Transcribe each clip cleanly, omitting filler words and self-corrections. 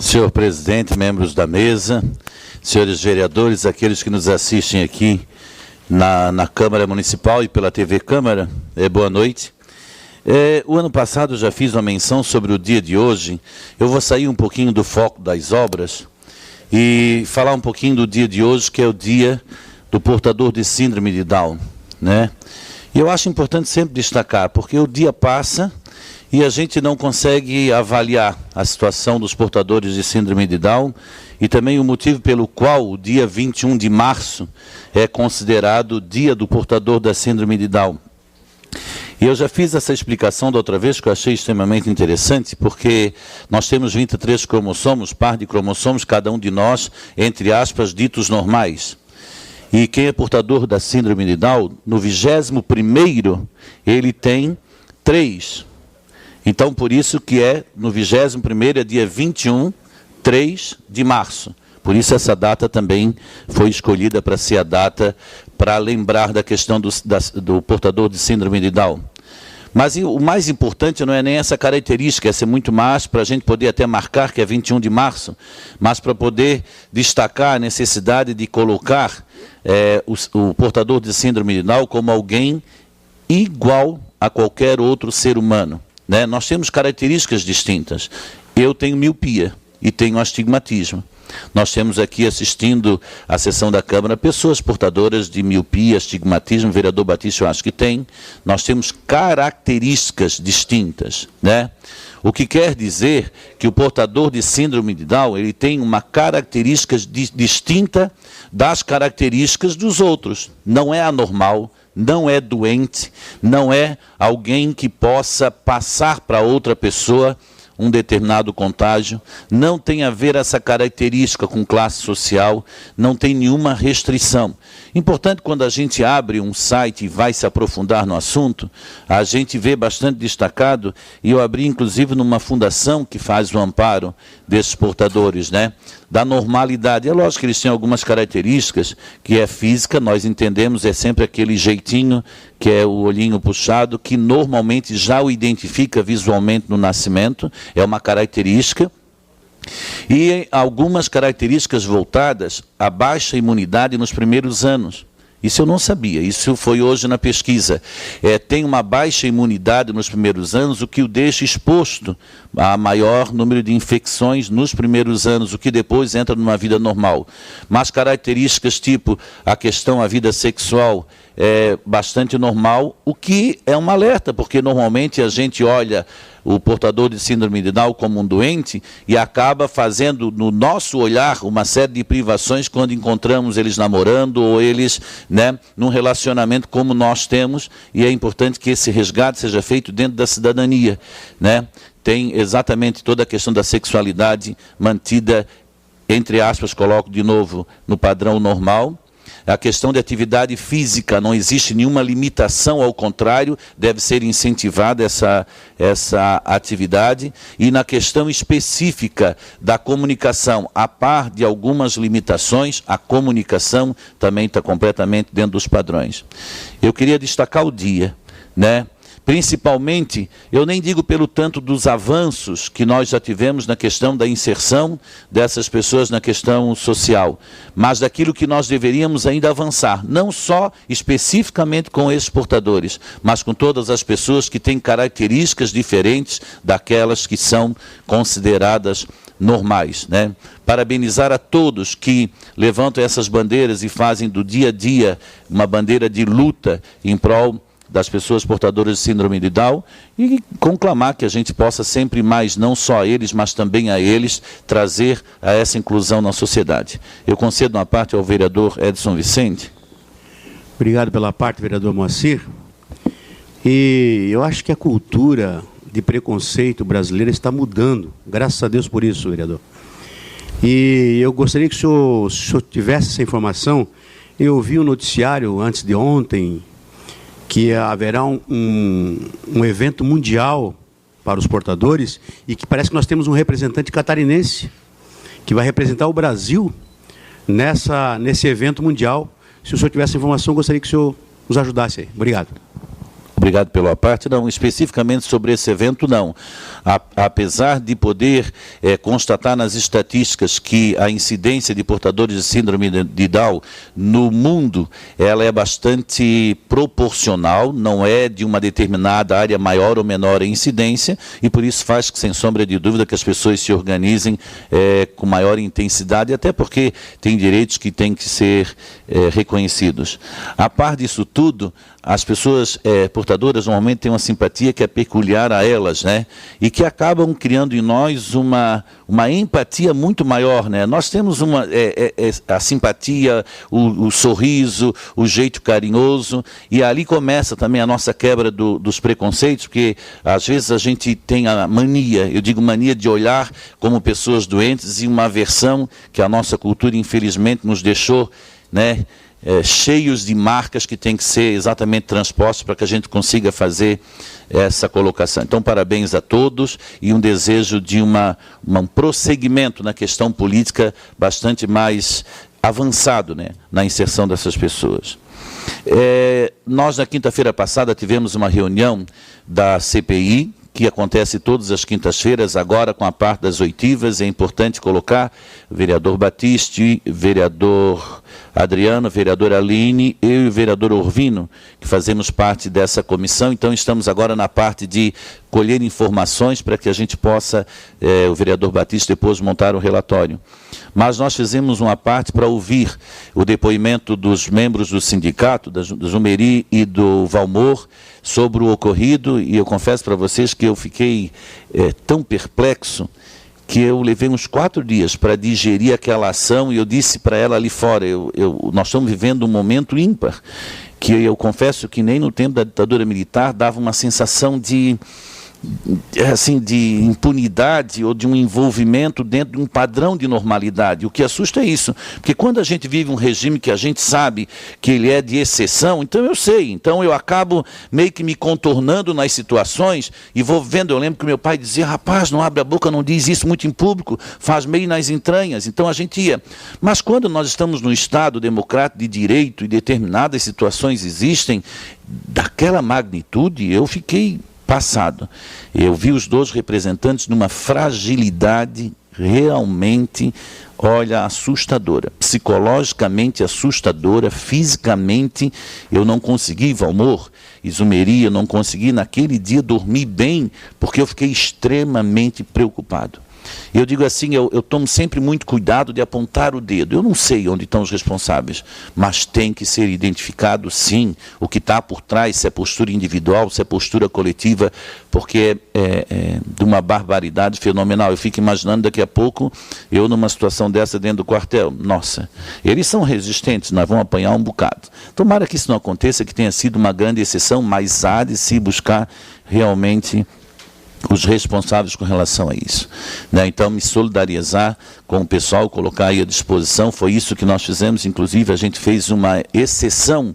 Senhor presidente, membros da mesa, senhores vereadores, aqueles que nos assistem aqui na Câmara Municipal e pela TV Câmara, boa noite. O ano passado eu já fiz uma menção sobre o dia de hoje. Eu vou sair um pouquinho do foco das obras e falar um pouquinho do dia de hoje, que é o dia do portador de síndrome de Down, né? E eu acho importante sempre destacar, porque o dia passa e a gente não consegue avaliar a situação dos portadores de síndrome de Down e também o motivo pelo qual o dia 21 de março é considerado o dia do portador da síndrome de Down. E eu já fiz essa explicação da outra vez, que eu achei extremamente interessante, porque nós temos 23 cromossomos, par de cromossomos, cada um de nós, entre aspas, ditos normais. E quem é portador da síndrome de Down, no 21º, ele tem 3. Então, por isso que no 21º, é dia 21, 3 de março. Por isso essa data também foi escolhida para ser a data para lembrar da questão do portador de síndrome de Down. Mas o mais importante não é nem essa característica, essa é muito mais para a gente poder até marcar que é 21 de março, mas para poder destacar a necessidade de colocar o portador de síndrome de Down como alguém igual a qualquer outro ser humano, né? Nós temos características distintas. Eu tenho miopia e tenho astigmatismo. Nós temos aqui assistindo à sessão da Câmara pessoas portadoras de miopia, astigmatismo, o vereador Batista eu acho que tem. Nós temos características distintas, né? O que quer dizer que o portador de síndrome de Down, ele tem uma característica distinta das características dos outros. Não é anormal, não é doente, não é alguém que possa passar para outra pessoa um determinado contágio, não tem a ver essa característica com classe social, não tem nenhuma restrição. Importante, quando a gente abre um site e vai se aprofundar no assunto, a gente vê bastante destacado, e eu abri inclusive numa fundação que faz o amparo desses portadores, né? Da normalidade. É lógico que eles têm algumas características, que é física, nós entendemos, é sempre aquele jeitinho, que é o olhinho puxado, que normalmente já o identifica visualmente no nascimento, é uma característica, e algumas características voltadas à baixa imunidade nos primeiros anos. Isso eu não sabia, isso foi hoje na pesquisa. Tem uma baixa imunidade nos primeiros anos, o que o deixa exposto a maior número de infecções nos primeiros anos, o que depois entra numa vida normal. Mas características tipo a questão, a vida sexual, é bastante normal, o que é um alerta, porque normalmente a gente olha o portador de síndrome de Down como um doente e acaba fazendo no nosso olhar uma série de privações quando encontramos eles namorando ou eles, né, num relacionamento como nós temos, e é importante que esse resgate seja feito dentro da cidadania, né? Tem exatamente toda a questão da sexualidade mantida, entre aspas, coloco de novo, no padrão normal. A questão de atividade física, não existe nenhuma limitação, ao contrário, deve ser incentivada essa atividade. E na questão específica da comunicação, a par de algumas limitações, a comunicação também está completamente dentro dos padrões. Eu queria destacar o dia, né? Principalmente, eu nem digo pelo tanto dos avanços que nós já tivemos na questão da inserção dessas pessoas na questão social, mas daquilo que nós deveríamos ainda avançar, não só especificamente com esses portadores, mas com todas as pessoas que têm características diferentes daquelas que são consideradas normais, né? Parabenizar a todos que levantam essas bandeiras e fazem do dia a dia uma bandeira de luta em prol das pessoas portadoras de síndrome de Down, e conclamar que a gente possa sempre mais, não só a eles, mas também a eles, trazer a essa inclusão na sociedade. Eu concedo uma parte ao vereador Edson Vicente. Obrigado pela parte, vereador Moacir. E eu acho que a cultura de preconceito brasileira está mudando, graças a Deus por isso, vereador. E eu gostaria que o senhor tivesse essa informação. Eu vi um noticiário antes de ontem, que haverá um evento mundial para os portadores, e que parece que nós temos um representante catarinense que vai representar o Brasil nesse evento mundial. Se o senhor tivesse informação, gostaria que o senhor nos ajudasse aí. Obrigado. Obrigado pela parte. Não, especificamente sobre esse evento, não. Apesar de poder constatar nas estatísticas que a incidência de portadores de síndrome de Down no mundo, ela é bastante proporcional, não é de uma determinada área maior ou menor a incidência, e por isso faz que, sem sombra de dúvida, que as pessoas se organizem com maior intensidade, até porque tem direitos que têm que ser reconhecidos. A par disso tudo, as pessoas portadoras normalmente têm uma simpatia que é peculiar a elas, né? E que acabam criando em nós uma empatia muito maior, né? Nós temos a simpatia, o sorriso, o jeito carinhoso, e ali começa também a nossa quebra dos preconceitos, porque às vezes a gente tem a mania, eu digo mania de olhar como pessoas doentes, e uma aversão que a nossa cultura infelizmente nos deixou, né? Cheios de marcas que têm que ser exatamente transpostos para que a gente consiga fazer essa colocação. Então, parabéns a todos e um desejo de um prosseguimento na questão política bastante mais avançado, né, na inserção dessas pessoas. Nós, na quinta-feira passada, tivemos uma reunião da CPI, que acontece todas as quintas-feiras, agora com a parte das oitivas. É importante colocar o vereador Batiste, vereador Adriano, vereador Aline, eu e o vereador Orvino, que fazemos parte dessa comissão. Então, estamos agora na parte de colher informações para que a gente possa, o vereador Batiste, depois montar o relatório. Mas nós fizemos uma parte para ouvir o depoimento dos membros do sindicato, da Jumeri e do Valmor, sobre o ocorrido, e eu confesso para vocês que eu fiquei tão perplexo que eu levei uns 4 dias para digerir aquela ação, e eu disse para ela ali fora, nós estamos vivendo um momento ímpar, que eu confesso que nem no tempo da ditadura militar dava uma sensação de impunidade ou de um envolvimento dentro de um padrão de normalidade. O que assusta é isso, porque quando a gente vive um regime que a gente sabe que ele é de exceção, então eu sei, então eu acabo meio que me contornando nas situações e vou vendo. Eu lembro que meu pai dizia: rapaz, não abre a boca, não diz isso muito em público, faz meio nas entranhas. Então a gente ia. Mas quando nós estamos num Estado democrático de direito e determinadas situações existem daquela magnitude, eu fiquei passado. Eu vi os 2 representantes numa fragilidade realmente, olha, assustadora, psicologicamente assustadora, fisicamente. Eu não consegui, Valmor e Jumeri, eu não consegui naquele dia dormir bem, porque eu fiquei extremamente preocupado. Eu digo assim, eu tomo sempre muito cuidado de apontar o dedo. Eu não sei onde estão os responsáveis, mas tem que ser identificado, sim, o que está por trás, se é postura individual, se é postura coletiva, porque é de uma barbaridade fenomenal. Eu fico imaginando daqui a pouco, eu numa situação dessa dentro do quartel. Nossa, eles são resistentes, nós vamos apanhar um bocado. Tomara que isso não aconteça, que tenha sido uma grande exceção, mas há de se buscar realmente os responsáveis com relação a isso, né? Então, me solidarizar com o pessoal, colocar aí à disposição, foi isso que nós fizemos. Inclusive, a gente fez uma exceção,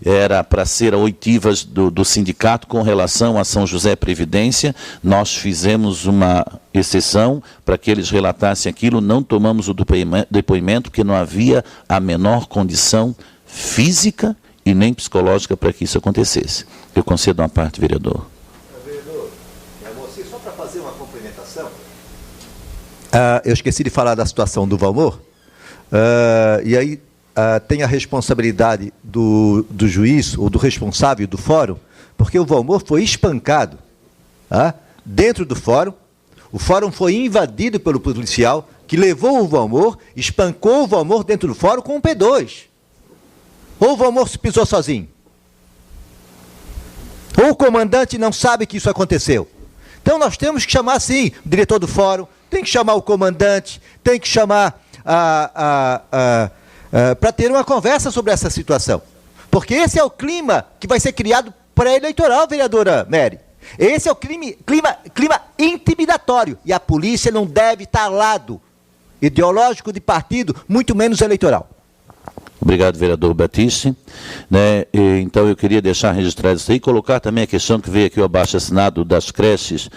era para ser a oitivas do sindicato com relação a São José Previdência. Nós fizemos uma exceção para que eles relatassem aquilo, não tomamos o depoimento, porque não havia a menor condição física e nem psicológica para que isso acontecesse. Eu concedo uma parte, vereador. Só para fazer uma complementação, eu esqueci de falar da situação do Valmor, e aí tem a responsabilidade do juiz ou do responsável do fórum, porque o Valmor foi espancado dentro do fórum. O fórum foi invadido pelo policial que levou o Valmor, espancou o Valmor dentro do fórum com um P2. Ou o Valmor se pisou sozinho, ou o comandante não sabe que isso aconteceu. Então, nós temos que chamar, sim, o diretor do fórum, tem que chamar o comandante, tem que chamar para ter uma conversa sobre essa situação. Porque esse é o clima que vai ser criado pré-eleitoral, vereadora Mary. Esse é o clima intimidatório. E a polícia não deve estar ao lado ideológico de partido, muito menos eleitoral. Obrigado, vereador Batiste. Né? Então, eu queria deixar registrado isso aí, colocar também a questão que veio aqui o abaixo-assinado das creches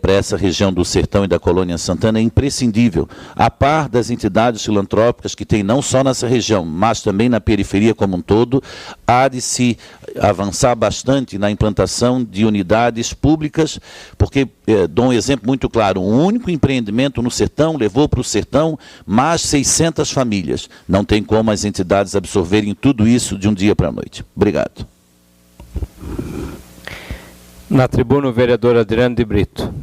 para essa região do Sertão e da Colônia Santana, é imprescindível, a par das entidades filantrópicas que tem não só nessa região, mas também na periferia como um todo, há de se avançar bastante na implantação de unidades públicas, porque, dou um exemplo muito claro, um único empreendimento no Sertão levou para o Sertão mais 600 famílias. Não tem como as entidades absorverem tudo isso de um dia para a noite. Obrigado. Na tribuna, o vereador Adriano de Brito.